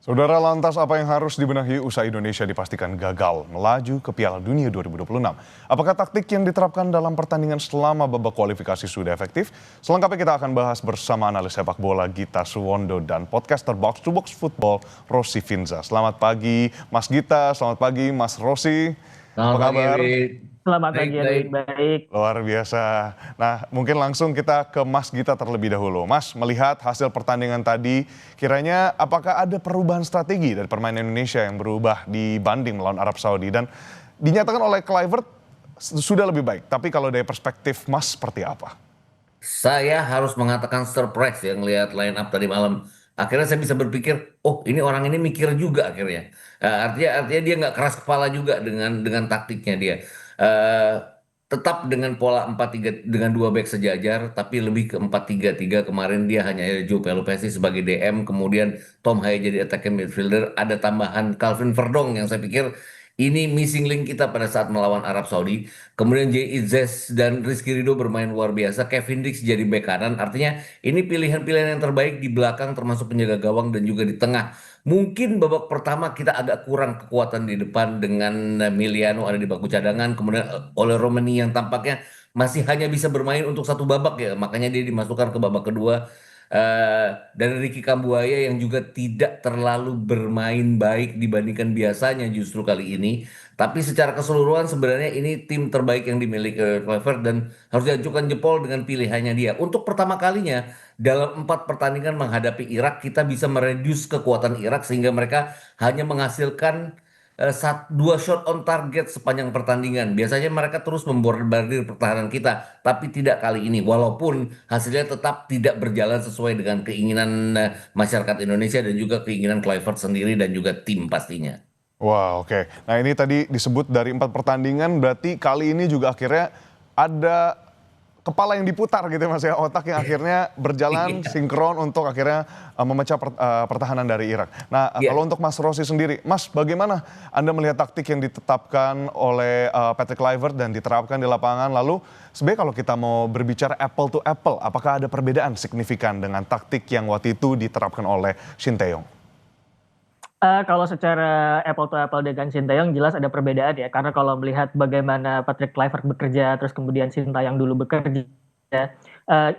Saudara, lantas apa yang harus dibenahi usai Indonesia dipastikan gagal melaju ke Piala Dunia 2026? Apakah taktik yang diterapkan dalam pertandingan selama babak kualifikasi sudah efektif? Selengkapnya kita akan bahas bersama analis sepak bola Gita Suwondo dan podcaster Box to Box Football Rossi Finza. Selamat pagi Mas Gita, selamat pagi Mas Rossi. Apa Selamat pagi, kabar? Erik. Selamat pagi, Baik-baik. Edwin. Baik. Luar biasa. Nah, mungkin langsung kita ke Mas Gita terlebih dahulu. Mas, melihat hasil pertandingan tadi, kiranya apakah ada perubahan strategi dari permainan Indonesia yang berubah dibanding melawan Arab Saudi? Dan dinyatakan oleh Kluivert sudah lebih baik. Tapi kalau dari perspektif Mas, seperti apa? Saya harus mengatakan surprise ya ngelihat line up tadi malam. Akhirnya saya bisa berpikir, oh ini orang ini mikir juga akhirnya. Artinya dia nggak keras kepala juga dengan taktiknya dia. Eh, Tetap dengan pola 4-3 dengan dua back sejajar, tapi lebih ke 4-3-3. Kemarin dia hanya ada Joe Pelupesi sebagai DM, kemudian Tom Haye jadi attacking midfielder. Ada tambahan Calvin Verdong yang saya pikir ini missing link kita pada saat melawan Arab Saudi. Kemudian Jay Izzes dan Rizky Ridho bermain luar biasa. Kevin Dix jadi bek kanan. Artinya ini pilihan-pilihan yang terbaik di belakang termasuk penjaga gawang dan juga di tengah. Mungkin babak pertama kita agak kurang kekuatan di depan dengan Miliano ada di bangku cadangan. Kemudian oleh Romani yang tampaknya masih hanya bisa bermain untuk satu babak ya. Makanya dia dimasukkan ke babak kedua. Dan Ricky Kambuaya yang juga tidak terlalu bermain baik dibandingkan biasanya justru kali ini. Tapi secara keseluruhan sebenarnya ini tim terbaik yang dimiliki Kluivert dan harus diajukan jempol dengan pilihannya dia. Untuk pertama kalinya dalam 4 pertandingan menghadapi Irak kita bisa mereduce kekuatan Irak sehingga mereka hanya menghasilkan dua shot on target sepanjang pertandingan. Biasanya mereka terus membombardir pertahanan kita, tapi tidak kali ini. Walaupun hasilnya tetap tidak berjalan sesuai dengan keinginan masyarakat Indonesia dan juga keinginan Kluivert sendiri dan juga tim pastinya. Wah, oke. Nah, ini tadi disebut dari 4 pertandingan, berarti kali ini juga akhirnya ada kepala yang diputar gitu ya Mas ya, otak yang akhirnya berjalan Iya. sinkron untuk akhirnya memecah pertahanan dari Irak. Nah, Iya. kalau untuk Mas Rossi sendiri, Mas bagaimana Anda melihat taktik yang ditetapkan oleh Patrick Kluivert dan diterapkan di lapangan? Lalu sebenarnya kalau kita mau berbicara apple to apple, apakah ada perbedaan signifikan dengan taktik yang waktu itu diterapkan oleh Shin Tae-yong? Kalau secara apple to apple dengan Sintayong jelas ada perbedaan ya, karena kalau melihat bagaimana Patrick Kluivert bekerja, terus kemudian Sintayong dulu bekerja,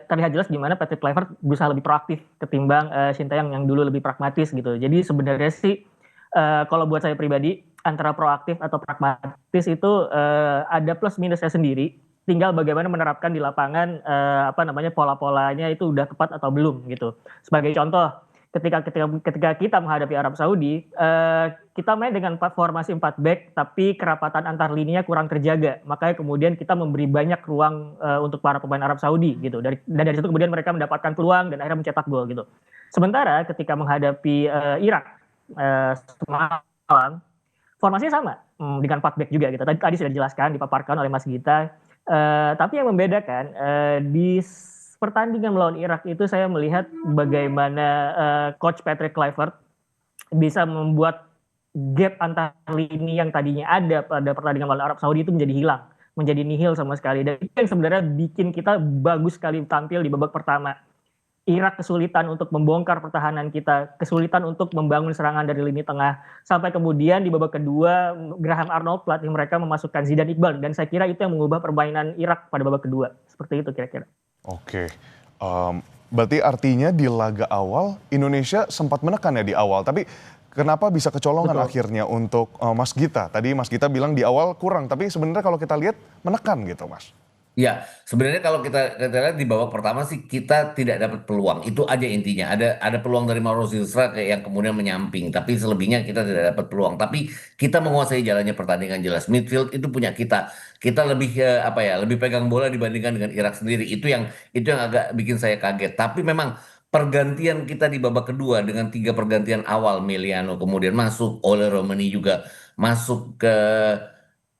terlihat jelas gimana Patrick Kluivert berusaha lebih proaktif ketimbang Sintayong yang dulu lebih pragmatis gitu. Jadi sebenarnya sih kalau buat saya pribadi antara proaktif atau pragmatis itu ada plus minusnya sendiri. Tinggal bagaimana menerapkan di lapangan apa namanya pola-polanya itu udah tepat atau belum gitu. Sebagai contoh, ketika kita menghadapi Arab Saudi, kita main dengan formasi 4 back, tapi kerapatan antar lininya kurang terjaga. Makanya kemudian kita memberi banyak ruang untuk para pemain Arab Saudi gitu. Dan dari situ kemudian mereka mendapatkan peluang dan akhirnya mencetak gol gitu. Sementara ketika menghadapi Irak semalam, formasinya sama dengan 4 back juga gitu. Tadi sudah dijelaskan, dipaparkan oleh Mas Gita. Tapi yang membedakan di pertandingan melawan Irak itu saya melihat bagaimana coach Patrick Kluivert bisa membuat gap antar lini yang tadinya ada pada pertandingan melawan Arab Saudi itu menjadi hilang, menjadi nihil sama sekali. Dan itu yang sebenarnya bikin kita bagus sekali tampil di babak pertama. Irak kesulitan untuk membongkar pertahanan kita, kesulitan untuk membangun serangan dari lini tengah, sampai kemudian di babak kedua Graham Arnold pelatih mereka memasukkan Zidane Iqbal, dan saya kira itu yang mengubah permainan Irak pada babak kedua. Seperti itu kira-kira. Oke, berarti artinya di laga awal Indonesia sempat menekan ya di awal, tapi kenapa bisa kecolongan Betul. akhirnya untuk Mas Gita? Tadi Mas Gita bilang di awal kurang, tapi sebenarnya kalau kita lihat menekan gitu Mas. Ya, sebenarnya kalau kita lihat di babak pertama sih kita tidak dapat peluang. Itu aja intinya. Ada peluang dari Mauro Silva kayak yang kemudian menyamping, tapi selebihnya kita tidak dapat peluang. Tapi kita menguasai jalannya pertandingan jelas. Midfield itu punya kita. Kita lebih apa ya, lebih pegang bola dibandingkan dengan Irak sendiri. Itu yang agak bikin saya kaget. Tapi memang pergantian kita di babak kedua dengan 3 pergantian awal Meliano kemudian masuk, oleh Romani juga masuk ke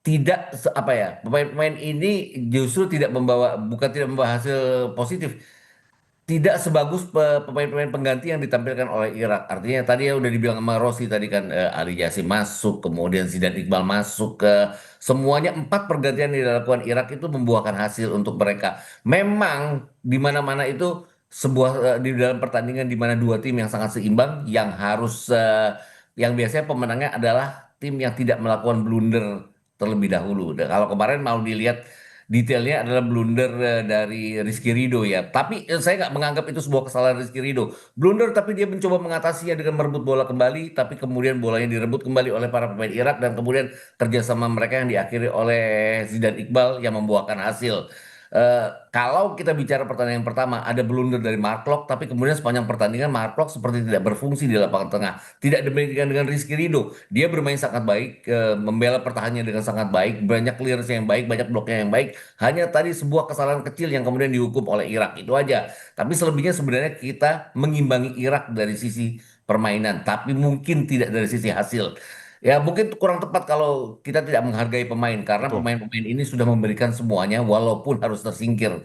tidak apa ya, pemain-pemain ini justru tidak membawa, bukan tidak membawa hasil positif, tidak sebagus pemain-pemain pengganti yang ditampilkan oleh Irak. Artinya tadi ya udah dibilang sama Rossi tadi kan, Ali Jasim masuk, kemudian Zidane Iqbal masuk, ke semuanya 4 pergantian yang dilakukan Irak itu membuahkan hasil untuk mereka. Memang di mana-mana itu di dalam pertandingan di mana dua tim yang sangat seimbang yang harus yang biasanya pemenangnya adalah tim yang tidak melakukan blunder terlebih dahulu. Dan kalau kemarin mau dilihat detailnya adalah blunder dari Rizky Ridho ya. Tapi saya nggak menganggap itu sebuah kesalahan Rizky Ridho. Blunder tapi dia mencoba mengatasinya dengan merebut bola kembali, tapi kemudian bolanya direbut kembali oleh para pemain Irak dan kemudian kerjasama mereka yang diakhiri oleh Zidane Iqbal yang membuahkan hasil. Kalau kita bicara pertandingan pertama ada blunder dari Mark Klok, tapi kemudian sepanjang pertandingan Mark Klok seperti tidak berfungsi di lapangan tengah. Tidak demikian dengan Rizky Ridho. Dia bermain sangat baik, membela pertahanannya dengan sangat baik, banyak clearance yang baik, banyak bloknya yang baik. Hanya tadi sebuah kesalahan kecil yang kemudian dihukum oleh Irak itu aja. Tapi selebihnya sebenarnya kita mengimbangi Irak dari sisi permainan, tapi mungkin tidak dari sisi hasil. Ya mungkin kurang tepat kalau kita tidak menghargai pemain karena Betul. pemain-pemain ini sudah memberikan semuanya walaupun harus tersingkir.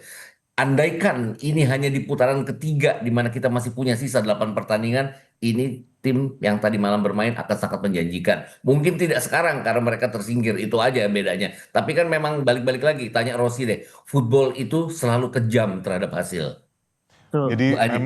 Andaikan ini hanya di putaran ketiga di mana kita masih punya sisa 8 pertandingan, ini tim yang tadi malam bermain akan sangat menjanjikan. Mungkin tidak sekarang karena mereka tersingkir, itu aja bedanya. Tapi kan memang balik-balik lagi, tanya Rossi deh, football itu selalu kejam terhadap hasil. Betul. Itu Jadi aja.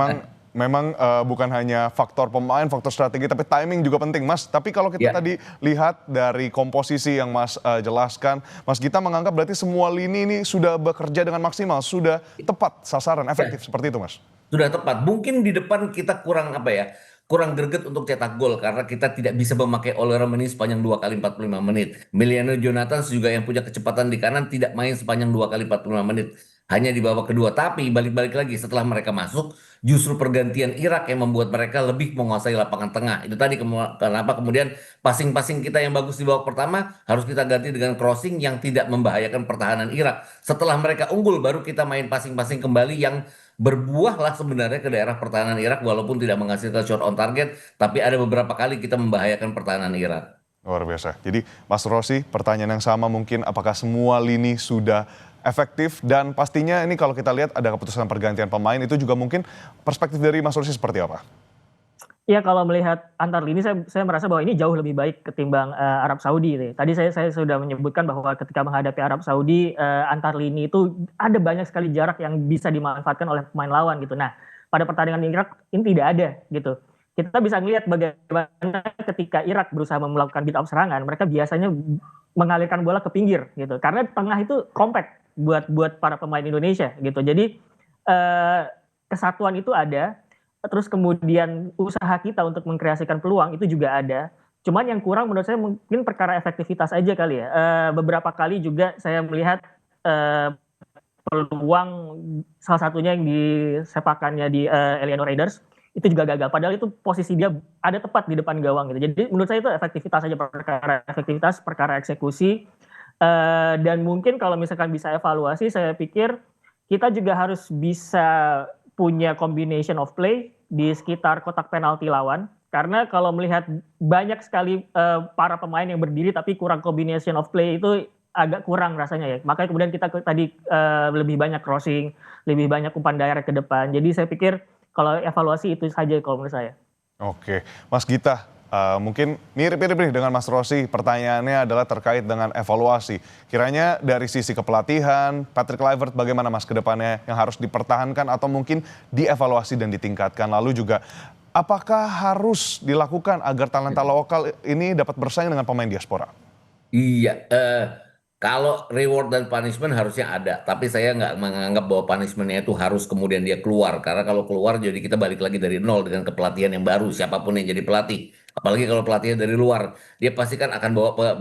memang bukan hanya faktor pemain, faktor strategi, tapi timing juga penting, Mas. Tapi kalau kita Ya. tadi lihat dari komposisi yang Mas jelaskan, Mas Gita menganggap berarti semua lini ini sudah bekerja dengan maksimal, sudah tepat sasaran, Ya. efektif seperti itu, Mas. Sudah tepat. Mungkin di depan kita kurang apa ya? Kurang greget untuk cetak gol karena kita tidak bisa memakai Ole Romeni sepanjang 2 kali 45 menit. Emiliano Jonathan juga yang punya kecepatan di kanan tidak main sepanjang 2 kali 45 menit. Hanya di babak kedua. Tapi balik-balik lagi setelah mereka masuk, justru pergantian Irak yang membuat mereka lebih menguasai lapangan tengah. Itu tadi kenapa kemudian passing-passing kita yang bagus di babak pertama harus kita ganti dengan crossing yang tidak membahayakan pertahanan Irak. Setelah mereka unggul baru kita main passing-passing kembali yang berbuahlah sebenarnya ke daerah pertahanan Irak walaupun tidak menghasilkan shot on target, tapi ada beberapa kali kita membahayakan pertahanan Irak. Luar biasa. Jadi Mas Rossi, pertanyaan yang sama mungkin, apakah semua lini sudah efektif? Dan pastinya ini kalau kita lihat ada keputusan pergantian pemain, itu juga mungkin perspektif dari Mas Rossi seperti apa? Ya kalau melihat antar lini saya merasa bahwa ini jauh lebih baik ketimbang Arab Saudi. Tadi saya sudah menyebutkan bahwa ketika menghadapi Arab Saudi antar lini itu ada banyak sekali jarak yang bisa dimanfaatkan oleh pemain lawan gitu. Nah pada pertandingan Irak ini tidak ada gitu. Kita bisa melihat bagaimana ketika Irak berusaha melakukan build up serangan, mereka biasanya mengalirkan bola ke pinggir gitu. Karena tengah itu compact buat para pemain Indonesia gitu. Jadi kesatuan itu ada. Terus kemudian usaha kita untuk mengkreasikan peluang itu juga ada. Cuman yang kurang menurut saya mungkin perkara efektivitas aja kali ya. Beberapa kali juga saya melihat peluang salah satunya yang disepakannya di Eleanor Raiders itu juga gagal. Padahal itu posisi dia ada tepat di depan gawang gitu. Jadi menurut saya itu efektivitas aja, perkara efektivitas, perkara eksekusi. Dan mungkin kalau misalkan bisa evaluasi, saya pikir kita juga harus bisa punya combination of play di sekitar kotak penalti lawan. Karena kalau melihat banyak sekali para pemain yang berdiri tapi kurang combination of play itu agak kurang rasanya ya. Makanya kemudian kita tadi lebih banyak crossing, lebih banyak umpan direct ke depan. Jadi saya pikir kalau evaluasi itu saja kalau menurut saya. Oke, Mas Gita, mungkin mirip-mirip nih dengan Mas Rossi. Pertanyaannya adalah terkait dengan evaluasi. Kiranya dari sisi kepelatihan, Patrick Kluivert bagaimana Mas ke depannya yang harus dipertahankan atau mungkin dievaluasi dan ditingkatkan. Lalu juga apakah harus dilakukan agar talenta lokal ini dapat bersaing dengan pemain diaspora? Iya, kalau reward dan punishment harusnya ada, tapi saya nggak menganggap bahwa punishmentnya itu harus kemudian dia keluar, karena kalau keluar jadi kita balik lagi dari nol dengan kepelatihan yang baru, siapapun yang jadi pelatih, apalagi kalau pelatihnya dari luar, dia pasti kan akan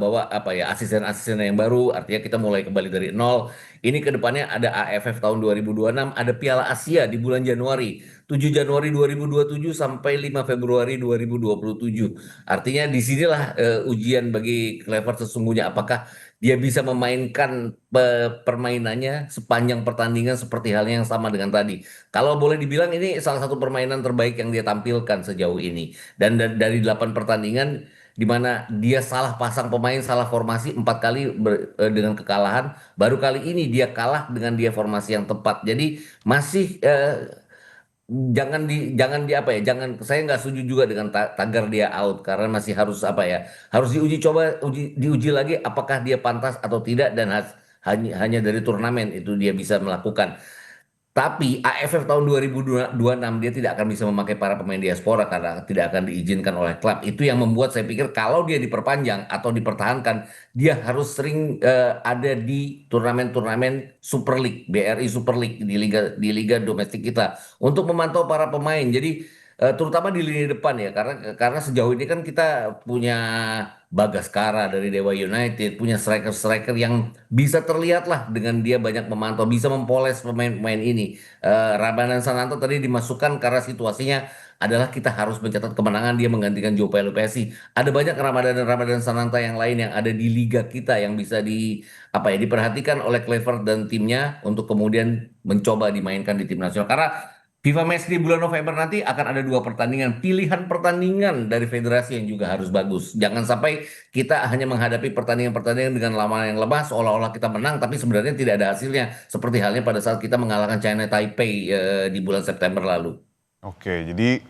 bawa apa ya asisten-asisten yang baru, artinya kita mulai kembali dari nol. Ini kedepannya ada AFF tahun 2026, ada Piala Asia di bulan Januari, 7 Januari 2027 sampai 5 Februari 2027. Artinya disinilah ujian bagi Clever sesungguhnya apakah dia bisa memainkan permainannya sepanjang pertandingan seperti halnya yang sama dengan tadi. Kalau boleh dibilang ini salah satu permainan terbaik yang dia tampilkan sejauh ini. Dan dari 8 pertandingan di mana dia salah pasang pemain, salah formasi 4 kali dengan kekalahan, baru kali ini dia kalah dengan dia formasi yang tepat. Jadi masih jangan di apa ya, jangan, saya nggak setuju juga dengan tagar dia out karena masih harus apa ya, harus diuji lagi apakah dia pantas atau tidak dan hanya dari turnamen itu dia bisa melakukan. Tapi AFF tahun 2026 dia tidak akan bisa memakai para pemain diaspora karena tidak akan diizinkan oleh klub. Itu yang membuat saya pikir kalau dia diperpanjang atau dipertahankan, dia harus sering ada di turnamen-turnamen Super League, BRI Super League di liga domestik kita untuk memantau para pemain. Jadi terutama di lini depan ya, karena sejauh ini kan kita punya Bagaskara dari Dewa United, punya striker-striker yang bisa terlihat lah dengan dia banyak memantau, bisa mempoles pemain-pemain ini. Ramadan Sananto tadi dimasukkan karena situasinya adalah kita harus mencatat kemenangan, dia menggantikan Joe Pelupesi. Ada banyak Ramadan dan Ramadan Sananta yang lain yang ada di liga kita yang bisa diperhatikan oleh Clever dan timnya untuk kemudian mencoba dimainkan di tim nasional. Karena FIFA Match di bulan November nanti akan ada 2 pertandingan, pilihan pertandingan dari federasi yang juga harus bagus. Jangan sampai kita hanya menghadapi pertandingan-pertandingan dengan lawan yang lemah, seolah-olah kita menang, tapi sebenarnya tidak ada hasilnya. Seperti halnya pada saat kita mengalahkan China Taipei di bulan September lalu. Oke, jadi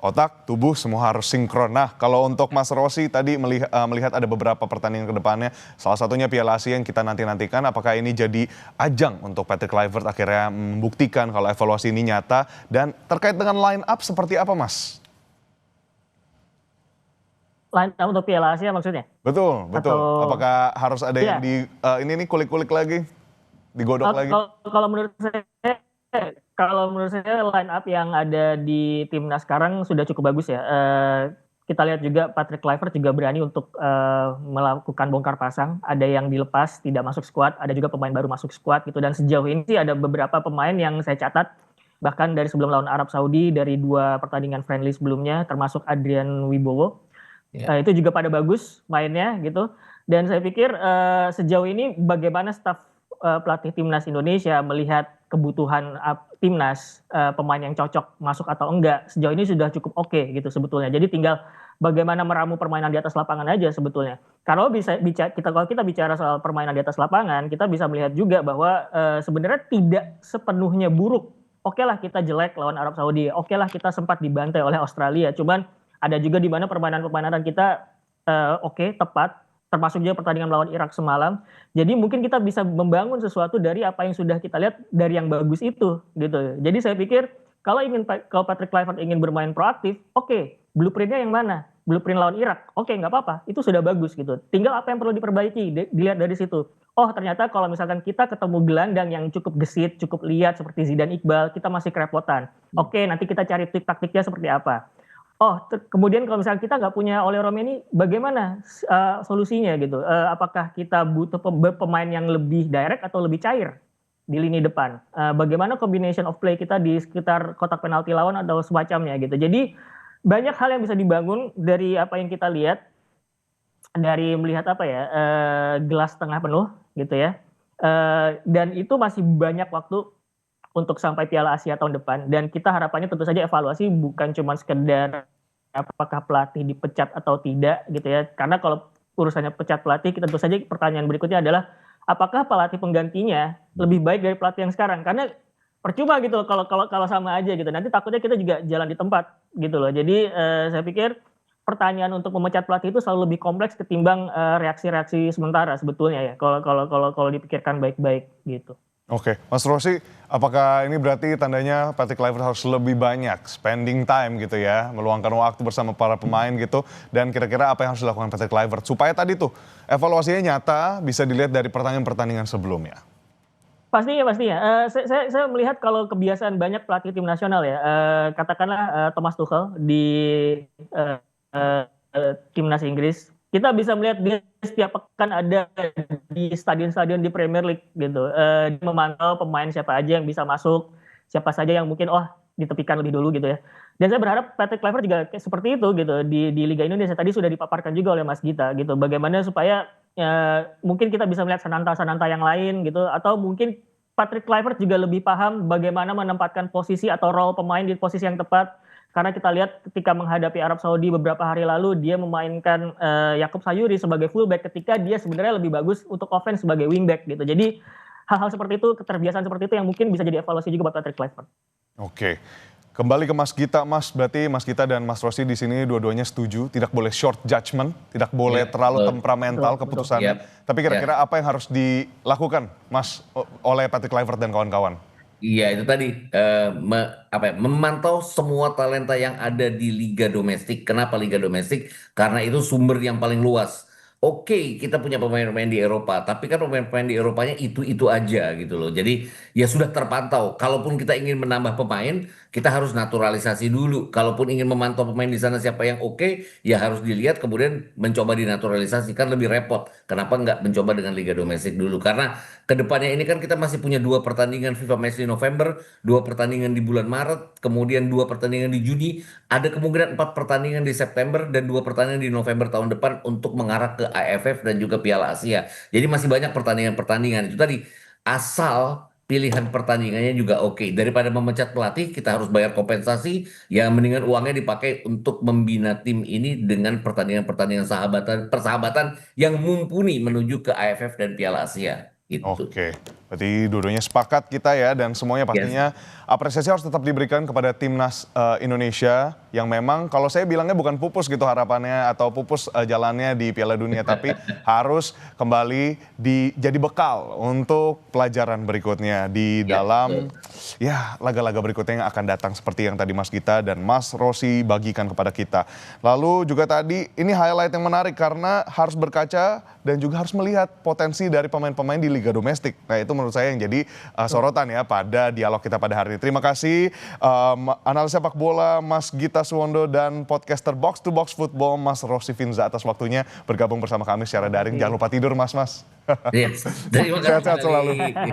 otak, tubuh semua harus sinkron. Nah, kalau untuk Mas Rossi tadi melihat ada beberapa pertandingan ke depannya, salah satunya Piala Asia yang kita nanti-nantikan, apakah ini jadi ajang untuk Patrick Kluivert akhirnya membuktikan kalau evaluasi ini nyata, dan terkait dengan line up seperti apa, Mas? Line up untuk Piala Asia maksudnya? Betul, betul. Atau Apakah harus ada yang ini nih kulik-kulik lagi, digodok lagi? kalau menurut saya line up yang ada di timnas sekarang sudah cukup bagus ya. Kita lihat juga Patrick Kluivert juga berani untuk melakukan bongkar pasang. Ada yang dilepas tidak masuk skuad, ada juga pemain baru masuk skuad gitu. Dan sejauh ini sih ada beberapa pemain yang saya catat bahkan dari sebelum lawan Arab Saudi, dari 2 pertandingan friendly sebelumnya, termasuk Adrian Wibowo. Itu juga pada bagus mainnya gitu. Dan saya pikir sejauh ini bagaimana staf pelatih timnas Indonesia melihat kebutuhan timnas, pemain yang cocok masuk atau enggak, sejauh ini sudah cukup oke gitu sebetulnya. Jadi tinggal bagaimana meramu permainan di atas lapangan aja sebetulnya. Kalau kita bicara soal permainan di atas lapangan, kita bisa melihat juga bahwa sebenarnya tidak sepenuhnya buruk. Oke lah kita jelek lawan Arab Saudi, oke lah kita sempat dibantai oleh Australia, cuman ada juga di mana permainan kita oke, tepat, termasuk juga pertandingan melawan Irak semalam. Jadi mungkin kita bisa membangun sesuatu dari apa yang sudah kita lihat dari yang bagus itu gitu. Jadi saya pikir kalau Patrick Kluivert ingin bermain proaktif, oke, blueprintnya yang mana? Blueprint lawan Irak, oke, nggak apa-apa, itu sudah bagus gitu. Tinggal apa yang perlu diperbaiki, dilihat dari situ. Oh ternyata kalau misalkan kita ketemu gelandang yang cukup gesit, cukup liat seperti Zidane Iqbal, kita masih kerepotan. Oke, nanti kita cari trik taktiknya seperti apa. Oh, kemudian kalau misalnya kita nggak punya Ole Romeni, bagaimana solusinya gitu? Apakah kita butuh pemain yang lebih direct atau lebih cair di lini depan? Bagaimana combination of play kita di sekitar kotak penalti lawan atau semacamnya gitu? Jadi banyak hal yang bisa dibangun dari apa yang kita lihat, dari melihat gelas tengah penuh gitu ya. Dan itu masih banyak waktu untuk sampai Piala Asia tahun depan, dan kita harapannya tentu saja evaluasi bukan cuma sekedar apakah pelatih dipecat atau tidak gitu ya, karena kalau urusannya pecat pelatih, kita tentu saja pertanyaan berikutnya adalah apakah pelatih penggantinya lebih baik dari pelatih yang sekarang, karena percuma gitu loh kalau sama aja gitu, nanti takutnya kita juga jalan di tempat gitu loh. Jadi saya pikir pertanyaan untuk memecat pelatih itu selalu lebih kompleks ketimbang reaksi-reaksi sementara sebetulnya ya, kalau dipikirkan baik-baik gitu. Oke, Mas Rossi, apakah ini berarti tandanya Patrick Kluivert harus lebih banyak spending time gitu ya, meluangkan waktu bersama para pemain gitu, dan kira-kira apa yang harus dilakukan Patrick Kluivert supaya tadi tuh evaluasinya nyata bisa dilihat dari pertandingan-pertandingan sebelumnya? Pastinya. Saya melihat kalau kebiasaan banyak pelatih tim nasional ya, katakanlah Thomas Tuchel di timnas Inggris, kita bisa melihat dia setiap pekan ada di stadion-stadion di Premier League gitu. Dia memantau pemain siapa aja yang bisa masuk, siapa saja yang mungkin ditepikan lebih dulu gitu ya. Dan saya berharap Patrick Kluivert juga seperti itu gitu di Liga Indonesia. Tadi sudah dipaparkan juga oleh Mas Gita gitu. Bagaimana supaya mungkin kita bisa melihat sananta-sananta yang lain gitu, atau mungkin Patrick Kluivert juga lebih paham bagaimana menempatkan posisi atau role pemain di posisi yang tepat. Karena kita lihat ketika menghadapi Arab Saudi beberapa hari lalu, dia memainkan Yakub Sayuri sebagai fullback ketika dia sebenarnya lebih bagus untuk offense sebagai wingback gitu. Jadi hal-hal seperti itu, keterbiasaan seperti itu yang mungkin bisa jadi evaluasi juga buat Patrick Kluivert. Oke, kembali ke Mas Gita, Mas. Berarti Mas Gita dan Mas Rossi di sini dua-duanya setuju, tidak boleh short judgment, tidak boleh terlalu temperamental keputusannya. Tapi kira-kira apa yang harus dilakukan, Mas, oleh Patrick Kluivert dan kawan-kawan? Iya itu tadi memantau semua talenta yang ada di liga domestik. Kenapa liga domestik? Karena itu sumber yang paling luas. Oke, kita punya pemain-pemain di Eropa, tapi kan pemain-pemain di Eropanya itu aja gitu loh. Jadi ya sudah terpantau. Kalaupun kita ingin menambah pemain, kita harus naturalisasi dulu. Kalaupun ingin memantau pemain di sana siapa yang oke, ya harus dilihat kemudian mencoba dinaturalisasi kan lebih repot. Kenapa nggak mencoba dengan liga domestik dulu? Karena kedepannya ini kan kita masih punya dua pertandingan FIFA Match di November, dua pertandingan di bulan Maret, kemudian dua pertandingan di Juni, ada kemungkinan empat pertandingan di September dan dua pertandingan di November tahun depan untuk mengarah ke AFF dan juga Piala Asia. Jadi masih banyak pertandingan-pertandingan itu tadi asal pilihan pertandingannya juga oke. Daripada memecat pelatih, kita harus bayar kompensasi. Ya mendingan uangnya dipakai untuk membina tim ini dengan pertandingan-pertandingan persahabatan yang mumpuni menuju ke AFF dan Piala Asia. Gitu. Oke, berarti dua-duanya sepakat kita ya dan semuanya Yes. pastinya apresiasi harus tetap diberikan kepada timnas Indonesia yang memang kalau saya bilangnya bukan pupus gitu harapannya atau pupus jalannya di Piala Dunia tapi harus kembali jadi bekal untuk pelajaran berikutnya di Ya, dalam betul. ya laga-laga berikutnya yang akan datang seperti yang tadi Mas Gita dan Mas Rosi bagikan kepada kita. Lalu juga tadi ini highlight yang menarik karena harus berkaca dan juga harus melihat potensi dari pemain-pemain di Liga Domestik. Nah itu menurut saya yang jadi sorotan ya pada dialog kita pada hari ini. Terima kasih analis sepak bola Mas Gita Suwondo dan podcaster Box to Box Football Mas Rosi Finza atas waktunya bergabung bersama kami secara daring. Jangan lupa tidur Mas. Yes. Terima kasih Sehat-sehat selalu. kembali.